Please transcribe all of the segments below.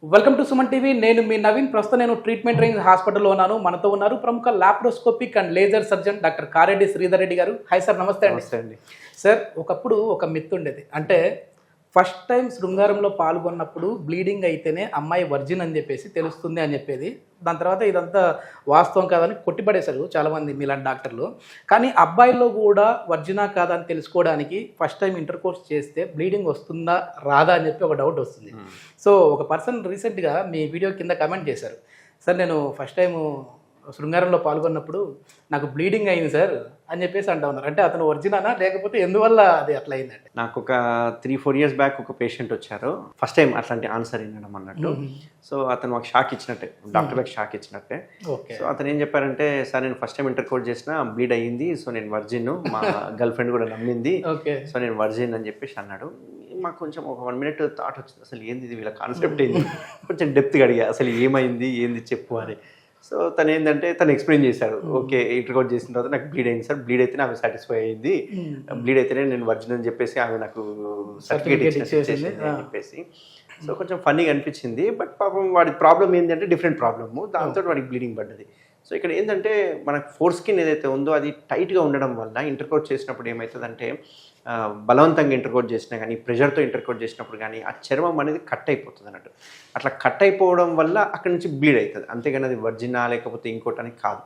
Welcome to Suman TV. నేను మీ నవీన్. ప్రస్తుతం నేను ట్రీట్మెంట్ రేంజ్ హాస్పిటల్లో ఉన్నాను. మనతో ఉన్నారు ప్రముఖ laparoscopic and laser surgeon doctor Kareddy Sridhar Reddy గారు. హాయ్ సార్, నమస్తే అండి. నమస్తే అండి. సార్, ఒకప్పుడు ఒక మిత్ ఉండేది, అంటే ఫస్ట్ టైం శృంగారంలో పాల్గొన్నప్పుడు బ్లీడింగ్ అయితేనే అమ్మాయి వర్జిన్ అని చెప్పేసి తెలుస్తుంది అని చెప్పేది. దాని తర్వాత ఇదంతా వాస్తవం కాదని కొట్టిపడేశారు చాలామంది మీలాంటి డాక్టర్లు. కానీ అబ్బాయిల్లో కూడా వర్జినా కాదా అని తెలుసుకోవడానికి ఫస్ట్ టైం ఇంటర్ కోర్స్ చేస్తే బ్లీడింగ్ వస్తుందా రాదా అని చెప్పి ఒక డౌట్ వస్తుంది. సో ఒక పర్సన్ రీసెంట్గా మీ వీడియో కింద కమెంట్ చేశారు, సార్ నేను ఫస్ట్ టైము శృంగారంలో పాల్గొన్నప్పుడు నాకు బ్లీడింగ్ అయింది సార్ అని చెప్పేసి అంటా ఉన్నారు. అంటే అతను ఒరిజినానా లేకపోతే ఎందువల్ల అది అట్లా అయిందంటే? నాకు ఒక 3-4 years బ్యాక్ ఒక పేషెంట్ వచ్చారు, ఫస్ట్ టైం అట్లాంటి ఆన్సర్ వినడం అన్నట్టు. సో అతను మాకు షాక్ ఇచ్చినట్టే, డాక్టర్లకు షాక్ ఇచ్చినట్టే. సో అతను ఏం చెప్పారంటే, సార్ నేను ఫస్ట్ టైం ఇంటర్ కోర్స్ చేసిన బ్లీడ్ అయ్యింది, సో నేను వర్జిన్, మా గర్ల్ ఫ్రెండ్ కూడా నమ్మింది, సో నేను వర్జిన్ అని చెప్పేసి అన్నాడు. మాకు కొంచెం ఒక 1 minute థాట్ వచ్చింది, అసలు ఏంది ఇది, వీళ్ళ కాన్సెప్ట్ ఏంది, కొంచెం డెప్త్గా అడిగా అసలు ఏమైంది ఏంది చెప్పు అని. సో తను ఏంటంటే తను ఎక్స్ప్లెయిన్ చేశాడు, ఓకే ఇంటర్ కోర్స్ చేసిన తర్వాత నాకు బ్లీడ్ అయింది సార్, బ్లీడ్ అయితే ఆమె సాటిస్ఫై అయింది, బ్లీడ్ అయితేనే నేను వర్జిన్ అని చెప్పేసి ఆమె నాకు సర్టిఫికేట్ ఇచ్చేసింది అని చెప్పేసి. సో కొంచెం ఫన్నీగా అనిపించింది. బట్ పాపం వాడి ప్రాబ్లం ఏంటంటే డిఫరెంట్ ప్రాబ్లము, దాంతో వాడికి బ్లీడింగ్ పడ్డది. సో ఇక్కడ ఏంటంటే మనకు ఫోర్ స్కిన్ ఏదైతే ఉందో అది టైట్గా ఉండడం వల్ల ఇంటర్ కోర్స్ చేసినప్పుడు ఏమవుతుందంటే, బలవంతంగా ఇంటర్ కోర్స్ చేసినా కానీ, ప్రెషర్తో ఇంటర్ కోర్స్ చేసినప్పుడు కానీ ఆ చర్మం అనేది కట్ అయిపోతుంది అన్నట్టు. అట్లా కట్ అయిపోవడం వల్ల అక్కడ నుంచి బ్లీడ్ అవుతుంది, అంతేగాని అది వర్జినా లేకపోతే ఇంకోటి అని కాదు.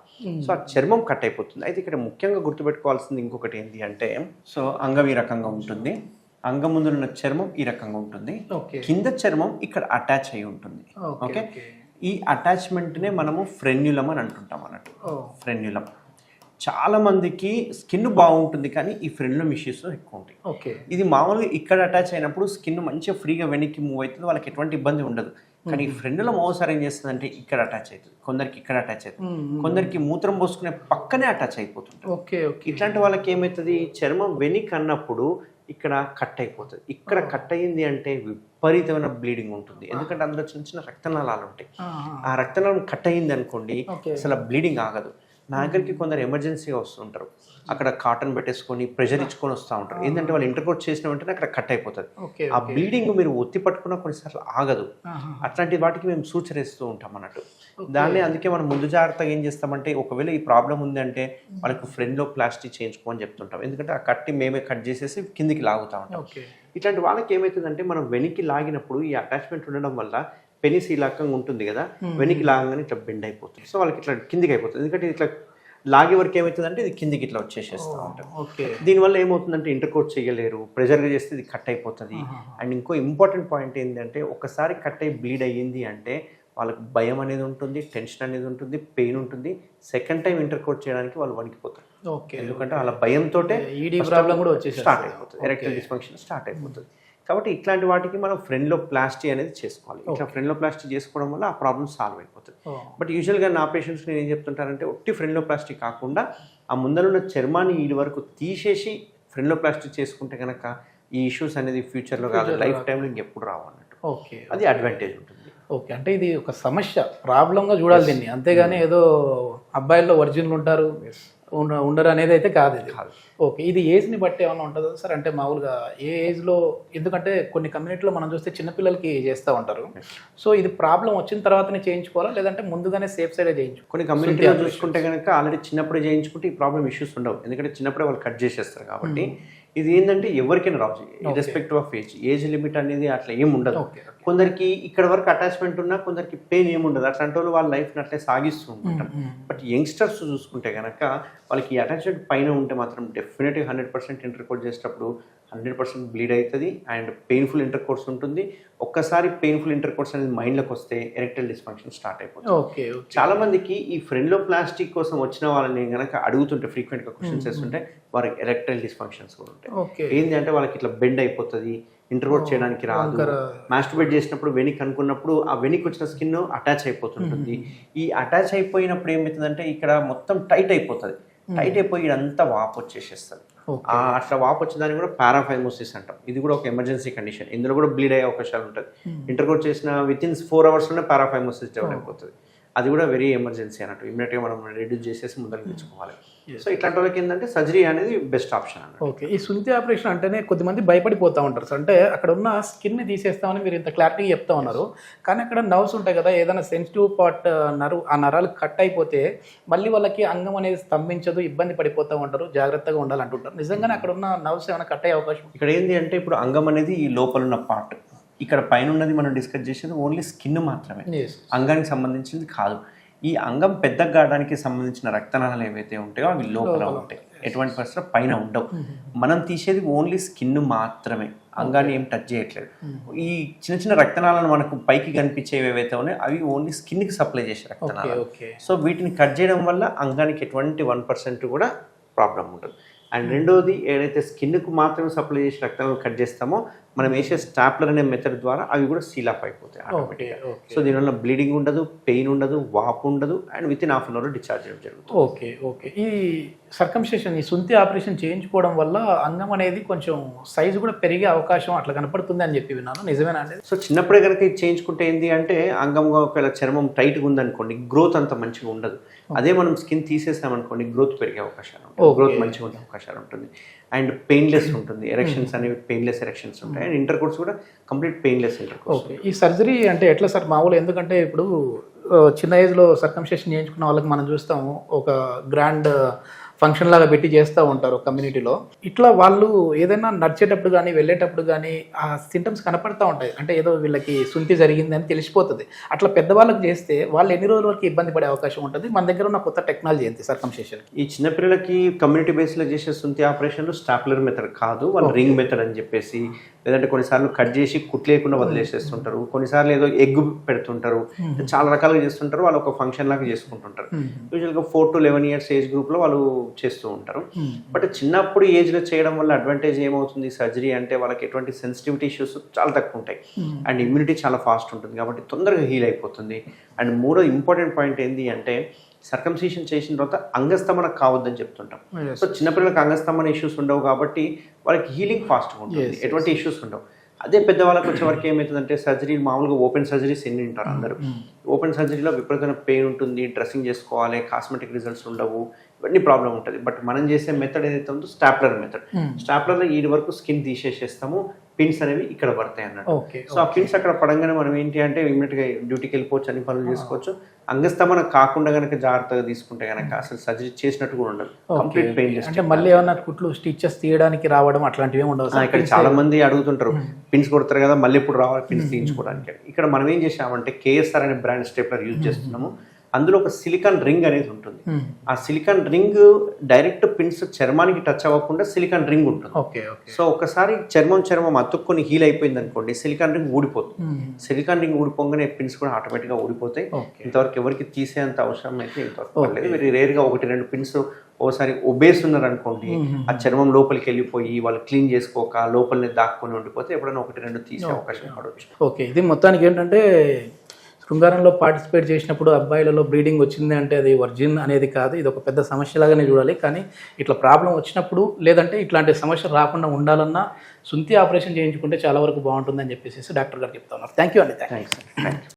సో ఆ చర్మం కట్ అయిపోతుంది. అయితే ఇక్కడ ముఖ్యంగా గుర్తుపెట్టుకోవాల్సింది ఇంకొకటి ఏంటి అంటే, సో అంగం ఈ రకంగా ఉంటుంది, అంగం ముందు ఉన్న చర్మం ఈ రకంగా ఉంటుంది, కింద చర్మం ఇక్కడ అటాచ్ అయి ఉంటుంది. ఓకే, ఈ అటాచ్మెంట్నే మనము ఫ్రెన్యులం అని అంటుంటాం అన్నట్టు. ఫ్రెన్యులం చాలా మందికి స్కిన్ బాగుంటుంది కానీ ఈ ఫ్రెన్యులం ఇష్యూస్ ఎక్కువ ఉంటాయి. ఓకే, ఇది మామూలుగా ఇక్కడ అటాచ్ అయినప్పుడు స్కిన్ మంచిగా ఫ్రీగా వెనక్కి మూవ్ అవుతుంది, వాళ్ళకి ఎటువంటి ఇబ్బంది ఉండదు. కానీ ఈ ఫ్రెన్యులం ఓసారి ఏం చేస్తుంది అంటే ఇక్కడ అటాచ్ అవుతుంది, కొందరికి ఇక్కడ అటాచ్ అవుతుంది, కొందరికి మూత్రం పోసుకునే పక్కనే అటాచ్ అయిపోతుంది. ఓకే ఓకే, ఇట్లాంటి వాళ్ళకి ఏమవుతుంది, చర్మం వెనక్కి అన్నప్పుడు ఇక్కడ కట్ అయిపోతుంది. ఇక్కడ కట్ అయ్యింది అంటే విపరీతమైన బ్లీడింగ్ ఉంటుంది, ఎందుకంటే అందులో చిన్న చిన్న రక్తనాళాలు ఉంటాయి. ఆ రక్తనాళం కట్ అయ్యింది అనుకోండి, అసలు బ్లీడింగ్ ఆగదు. నా దగ్గరికి కొందరు ఎమర్జెన్సీగా వస్తుంటారు, అక్కడ కాటన్ పెట్టేసుకొని ప్రెషర్ ఇచ్చుకొని వస్తూ ఉంటారు. ఏంటంటే వాళ్ళు ఇంటర్ కోర్స్ చేసిన వెంటనే అక్కడ కట్ అయిపోతుంది. ఆ బ్లీడింగ్ మీరు ఒత్తి పట్టుకున్న కొన్నిసార్లు ఆగదు. అట్లాంటి వాటికి మేము సూచరిస్తూ ఉంటాం అన్నట్టు. దాన్ని అందుకే మనం ముందు జాగ్రత్తగా ఏం చేస్తామంటే, ఒకవేళ ఈ ప్రాబ్లం ఉందంటే వాళ్ళకు ఫ్రెండ్లో ప్లాస్టిక్ చేయించుకోమని చెప్తుంటాం, ఎందుకంటే ఆ కట్టి మేమే కట్ చేసేసి కిందికి లాగుతూ ఉంటాం. ఇట్లాంటి వాళ్ళకి ఏమవుతుందంటే, మనం వెనక్కి లాగినప్పుడు ఈ అటాచ్మెంట్ ఉండడం వల్ల పెనిస్ ఈ రకంగా ఉంటుంది కదా, వెనక్కి లాగగానే ఇట్లా బెండ్ అయిపోతుంది. సో వాళ్ళకి ఇట్లా కిందికి అయిపోతుంది, ఎందుకంటే ఇట్లా లాగే వరకు ఏమవుతుందంటే ఇది కిందికి ఇట్లా వచ్చేసేస్తూ ఉంటాం. దీనివల్ల ఏమవుతుందంటే ఇంటర్ కోర్స్ చేయలేరు, ప్రెషర్గా చేస్తే ఇది కట్ అయిపోతుంది. అండ్ ఇంకో ఇంపార్టెంట్ పాయింట్ ఏంటంటే, ఒకసారి కట్ అయ్యి బ్లీడ్ అయ్యింది అంటే వాళ్ళకి భయం అనేది ఉంటుంది, టెన్షన్ అనేది ఉంటుంది, పెయిన్ ఉంటుంది. సెకండ్ టైం ఇంటర్ కోర్స్ చేయడానికి వాళ్ళు వణికిపోతారు, ఎందుకంటే వాళ్ళ భయంతో స్టార్ట్ అయిపోతుంది, ఎరెక్టైల్ డిస్ఫంక్షన్ స్టార్ట్ అయిపోతుంది. కాబట్టి ఇట్లాంటి వాటికి మనం ఫ్రెండ్లో ప్లాస్టీ అనేది చేసుకోవాలి. ఇట్లా ఫ్రెండ్లో ప్లాస్టీ చేసుకోవడం వల్ల ఆ ప్రాబ్లమ్ సాల్వ్ అయిపోతుంది. బట్ యూజువల్గా నా పేషెంట్స్ నేను ఏం చెప్తుంటానంటే, ఒట్టి ఫ్రెండ్లో ప్లాస్టీ కాకుండా ఆ ముందరున్న చర్మాన్ని ఈ వరకు తీసేసి ఫ్రెండ్లో ప్లాస్టీ చేసుకుంటే కనుక ఈ ఇష్యూస్ అనేది ఫ్యూచర్లో కాదు, లైఫ్ టైంలో ఇంకెప్పుడు రావు అన్నట్టు. అది అడ్వాంటేజ్ ఉంటుంది. ఓకే, అంటే ఇది ఒక సమస్య, ప్రాబ్లంగా చూడాలి దీన్ని, అంతేగాని ఏదో అబ్బాయిల్లో ఒరిజినల్ ఉంటారు ఉండరు అనేది అయితే కాదు ఇది. ఓకే, ఇది ఏజ్ని బట్టి ఏమైనా ఉంటుందా సార్? అంటే మామూలుగా ఏ ఏజ్లో, ఎందుకంటే కొన్ని కమ్యూనిటీలో మనం చూస్తే చిన్నపిల్లలకి చేస్తూ ఉంటారు. సో ఇది ప్రాబ్లం వచ్చిన తర్వాతనే చేయించుకోవాలా, లేదంటే ముందుగానే సేఫ్ సైడే చేయించుకోవాలి? కొన్ని కమ్యూనిటీలో చూసుకుంటే కనుక ఆల్రెడీ చిన్నప్పుడే చేయించుకుంటే ఈ ప్రాబ్లం ఇష్యూస్ ఉండవు, ఎందుకంటే చిన్నప్పుడే వాళ్ళు కట్ చేసేస్తారు కాబట్టి. ఇది ఏంటంటే ఎవరికైనా రావచ్చు, ఇర్రెస్పెక్టివ్ ఆఫ్ ఏజ్ లిమిట్ అనేది అట్లా ఏమి ఉండదు. కొందరికి ఇక్కడ వరకు అటాచ్మెంట్ ఉన్నా కొందరికి పెయిన్ ఏముండదు, అట్లాంటి వాళ్ళు వాళ్ళ లైఫ్ని అట్లే సాగిస్తూ ఉంటాం. బట్ యంగ్స్టర్స్ చూసుకుంటే కనుక వాళ్ళకి ఈ అటాచ్మెంట్ పైన ఉంటే మాత్రం డెఫినెట్గా 100% ఇంటర్ కోర్స్ చేసేటప్పుడు 100% బ్లీడ్ అవుతుంది అండ్ పెయిన్ఫుల్ ఇంటర్ కోర్స్ ఉంటుంది. ఒక్కసారి పెయిన్ఫుల్ ఇంటర్ కోర్స్ అనేది మైండ్లోకి వస్తే ఎరెక్టైల్ డిస్ఫంక్షన్ స్టార్ట్ అయిపోతుంది. చాలా మందికి ఈ ఫ్రెండ్లో ప్లాస్టిక్ కోసం వచ్చిన వాళ్ళని కనుక అడుగుతుంటే, ఫ్రీక్వెంట్గా క్వశ్చన్స్ చేస్తుంటే, వారికి ఎరెక్టైల్ డిస్ఫంక్షన్స్ కూడా ఉంటాయి. ఏంటి అంటే వాళ్ళకి ఇట్లా బెండ్ అయిపోతుంది, ఇంటర్ కోర్స్ చేయడానికి రాదు, మాస్టర్బేట్ చేసినప్పుడు వెనక్కి అనుకున్నప్పుడు ఆ వెనక్కి వచ్చిన స్కిన్ అటాచ్ అయిపోతుంటుంది. ఈ అటాచ్ అయిపోయినప్పుడు ఏమవుతుందంటే ఇక్కడ మొత్తం టైట్ అయిపోతుంది, టైట్ అయిపోయి ఇదంతా వాపు వచ్చేసేస్తుంది. అట్లా వాపు వచ్చేదాన్ని కూడా పారాఫైమోసిస్ అంటాం. ఇది కూడా ఒక ఎమర్జెన్సీ కండిషన్, ఇందులో కూడా బ్లీడ్ అయ్యే అవకాశాలు ఉంటుంది. ఇంటర్ కోర్స్ చేసిన వితిన్ 4 hours పారాఫైమోసిస్ డెవలప్ అయిపోతుంది. అది కూడా వెరీ ఎమర్జెన్సీ అన్నట్టు, ఇమీడియట్గా మనం రెడ్యూస్ చేసేసి ముందరకు తెచ్చుకోవాలి. సో ఇట్లాంటి వాళ్ళకి ఏంటంటే సర్జరీ అనేది బెస్ట్ ఆప్షన్ అన్నమాట. ఓకే. ఈ సుంతి ఆపరేషన్ అంటేనే కొద్దిమంది భయపడిపోతూ ఉంటారు సార్. అంటే అక్కడ ఉన్న స్కిన్ని తీసేస్తామని మీరు ఇంత క్లారిటీగా చెప్తా ఉన్నారు. కానీ అక్కడ నర్వ్స్ ఉంటాయి కదా, ఏదైనా సెన్సిటివ్ పార్ట్ ఆ నరాలు కట్ అయిపోతే మళ్ళీ వాళ్ళకి అంగం అనేది స్తంభించదు, ఇబ్బంది పడిపోతూ ఉంటారు, జాగ్రత్తగా ఉండాలంటుంటారు. నిజంగానే అక్కడ ఉన్న నర్వ్స్ ఏమైనా కట్ అయ్యే అవకాశం ఉందా? ఇక్కడ ఏంటి అంటే ఇప్పుడు అంగం అనేది ఈ లోపల ఉన్న పార్ట్, ఇక్కడ పైన ఉన్నది మనం డిస్కస్ చేసేది ఓన్లీ స్కిన్ మాత్రమే, Yes. అంగానికి సంబంధించింది కాదు. ఈ అంగం పెద్ద కావడానికి సంబంధించిన రక్తనాళాలు ఏవైతే ఉంటాయో అవి లోపల ఉంటాయి, ఎటువంటి పరిస్థితుల్లో పైన ఉండవు. మనం తీసేది ఓన్లీ స్కిన్ మాత్రమే, అంగాన్ని ఏం టచ్ చేయట్లేదు. ఈ చిన్న చిన్న రక్తనాళాలు మనకు పైకి కనిపించేవి ఏవైతే ఉన్నాయో అవి ఓన్లీ స్కిన్కి సప్లై చేసే రక్తనాళాలు. ఓకే. సో వీటిని కట్ చేయడం వల్ల అంగానికి ఎటువంటి 1% కూడా ప్రాబ్లం ఉంటుంది. అండ్ రెండోది ఏదైతే స్కిన్కు మాత్రమే సప్లై చేసి రక్తాలను కట్ చేస్తామో మనం వేసే స్టాప్లర్ అనే మెథడ్ ద్వారా అవి కూడా సీల్ అప్ అయిపోతాయి ఆటోమేటిక్గా. సో దీనివల్ల బ్లీడింగ్ ఉండదు, పెయిన్ ఉండదు, వాపు ఉండదు, and within half an hour discharge చేయడం జరుగుతుంది. ఓకే. ఓకే. ఈ సర్కంషేషన్, ఈ సుంతి ఆపరేషన్ చేయించుకోవడం వల్ల అంగం అనేది కొంచెం సైజు కూడా పెరిగే అవకాశం అట్లా కనపడుతుంది అని చెప్పి విన్నాను. నిజమేనా అండి? సో చిన్నప్పుడే కనుక ఇది చేయించుకుంటే ఏంటి అంటే అంగంగా ఒకవేళ చర్మం టైట్గా ఉందనుకోండి, గ్రోత్ అంత మంచిగా ఉండదు. అదే మనం స్కిన్ తీసేసామనుకోండి, గ్రోత్ పెరిగే అవకాశాలు ఉంటాయి, గ్రోత్ మంచిగా ఉండే అవకాశాలు ఉంటుంది. అండ్ పెయిన్లెస్ ఉంటుంది, ఎరెక్షన్స్ అనేవి పెయిన్లెస్ ఎరెక్షన్స్ ఉంటాయి. అండ్ ఇంటర్ కోర్స్ కూడా complete painless inter course. Okay. ఈ సర్జరీ అంటే ఎట్లా సార్ మామూలు? ఎందుకంటే ఇప్పుడు చిన్న ఏజ్లో సర్కంషేషన్ చేయించుకున్న వాళ్ళకి మనం చూస్తాము, ఒక గ్రాండ్ ఫంక్షన్ లాగా పెట్టి చేస్తూ ఉంటారు కమ్యూనిటీలో. ఇట్లా వాళ్ళు ఏదైనా నడిచేటప్పుడు కానీ వెళ్ళేటప్పుడు కానీ ఆ సింటమ్స్ కనపడతా ఉంటాయి. అంటే ఏదో వీళ్ళకి సుంతి జరిగింది అని తెలిసిపోతుంది. అట్లా పెద్దవాళ్ళకి చేస్తే వాళ్ళు ఎన్ని రోజుల వరకు ఇబ్బంది పడే అవకాశం ఉంటుంది? మన దగ్గర ఉన్న కొత్త టెక్నాలజీ ఏంటి సర్కంషేషన్? ఈ చిన్నపిల్లలకి కమ్యూనిటీ బేస్లో చేసే సుంతి ఆపరేషన్లు స్టాప్లర్ మెథడ్ కాదు, వాళ్ళు రింగ్ మెథడ్ అని చెప్పేసి, లేదంటే కొన్నిసార్లు కట్ చేసి కుట్లేకుండా వదిలేసేస్తుంటారు, కొన్నిసార్లు ఏదో ఎగ్ పెడుతుంటారు, చాలా రకాలుగా చేస్తుంటారు. వాళ్ళు ఒక ఫంక్షన్ లాగా చేసుకుంటుంటారు. యూజువల్గా 4 to 11 years ఏజ్ గ్రూప్లో వాళ్ళు చేస్తూ ఉంటారు. బట్ చిన్నప్పుడు ఏజ్లో చేయడం వల్ల అడ్వాంటేజ్ ఏమవుతుంది, సర్జరీ అంటే వాళ్ళకి ఎటువంటి సెన్సిటివిటీ ఇష్యూస్ చాలా తక్కువ ఉంటాయి, అండ్ ఇమ్యూనిటీ చాలా ఫాస్ట్ ఉంటుంది కాబట్టి తొందరగా హీల్ అయిపోతుంది. అండ్ మూడో ఇంపార్టెంట్ పాయింట్ ఏంటి అంటే సర్కంసిషన్ చేసిన తర్వాత అంగస్తంభన కావద్దని చెప్తుంటాం. సో చిన్నపిల్లలకు అంగస్తంభన ఇష్యూస్ ఉండవు కాబట్టి వాళ్ళకి హీలింగ్ ఫాస్ట్గా ఉంటుంది, ఎటువంటి ఇష్యూస్ ఉండవు. అదే పెద్దవాళ్ళకి వచ్చే వరకు ఏమవుతుందంటే సర్జరీ మామూలుగా ఓపెన్ సర్జరీస్ ఎన్ని ఉంటారు అందరూ. ఓపెన్ సర్జరీలో విపరీతమైన పెయిన్ ఉంటుంది, డ్రెస్సింగ్ చేసుకోవాలి, కాస్మెటిక్ రిజల్ట్స్ ఉండవు, ఇవన్నీ ప్రాబ్లం ఉంటుంది. బట్ మనం చేసే మెథడ్ ఏదైతే ఉందో స్టాప్లర్ మెథడ్. స్టాప్లర్లో ఈ వరకు స్కిన్ తీసేసేస్తాము, పిన్స్ అనేవి ఇక్కడ పడతాయి అన్నట్టు. సో ఆ పిన్స్ అక్కడ పడంగానే మనం ఏంటి అంటే ఇమీడియట్గా డ్యూటీకి వెళ్ళిపోవచ్చు, అన్ని పనులు చేసుకోవచ్చు. అంగస్తంభన కాకుండా కనుక జాగ్రత్తగా తీసుకుంటే కనుక అసలు సర్జరీ చేసినట్టు కూడా ఉండదు, కంప్లీట్ పెయిన్ లెస్. అంటే మళ్ళీ ఏమన్నా కుట్లు స్టిచెస్ తీయడానికి రావడం అట్లాంటివి ఉండవు? ఇక్కడ చాలా మంది అడుగుతుంటారు, పిన్స్ కొడతారు కదా మళ్ళీ ఇప్పుడు రావాలి పిన్స్ తీయించుకోవడానికి. ఇక్కడ మనం ఏం చేసామంటే KSR అనే బ్రాండ్ స్టేప్లర్ యూజ్ చేస్తున్నాము. అందులో ఒక సిలికాన్ రింగ్ అనేది ఉంటుంది. ఆ సిలికాన్ రింగ్ డైరెక్ట్ పిన్స్ చర్మానికి టచ్ అవ్వకుండా సిలికాన్ రింగ్ ఉంటుంది. సో ఒకసారి చర్మం అతుక్కొని హీల్ అయిపోయింది అనుకోండి, సిలికాన్ రింగ్ ఊడిపోతుంది. సిలికాన్ రింగ్ ఊడిపోగానే పిన్స్ కూడా ఆటోమేటిక్గా ఊడిపోతాయి. ఇంతవరకు ఎవరికి తీసేంత అవసరం అయితే ఇంతవరకు పడలేదు. మీరు రేర్గా 1-2 పిన్స్ ఓసారి ఒబేస్ ఉన్నారనుకోండి, ఆ చర్మం లోపలికి వెళ్ళిపోయి వాళ్ళు క్లీన్ చేసుకోక లోపలనే దాక్కుని ఉండిపోతే ఎప్పుడైనా 1-2 తీసే అవకాశం పడవచ్చు. ఓకే. ఇది మొత్తానికి ఏంటంటే శృంగారంలో పార్టిసిపేట్ చేసినప్పుడు అబ్బాయిలలో బ్లీడింగ్ వచ్చింది అంటే అది వర్జిన్ అనేది కాదు, ఇది ఒక పెద్ద సమస్యలాగానే చూడాలి. కానీ ఇట్లా ప్రాబ్లం వచ్చినప్పుడు లేదంటే ఇట్లాంటి సమస్య రాకుండా ఉండాలన్నా సుంతి ఆపరేషన్ చేయించుకుంటే చాలా వరకు బాగుంటుందని చెప్పేసి డాక్టర్ గారు చెప్తా ఉన్నారు. థ్యాంక్ యూ అండి. థ్యాంక్స్.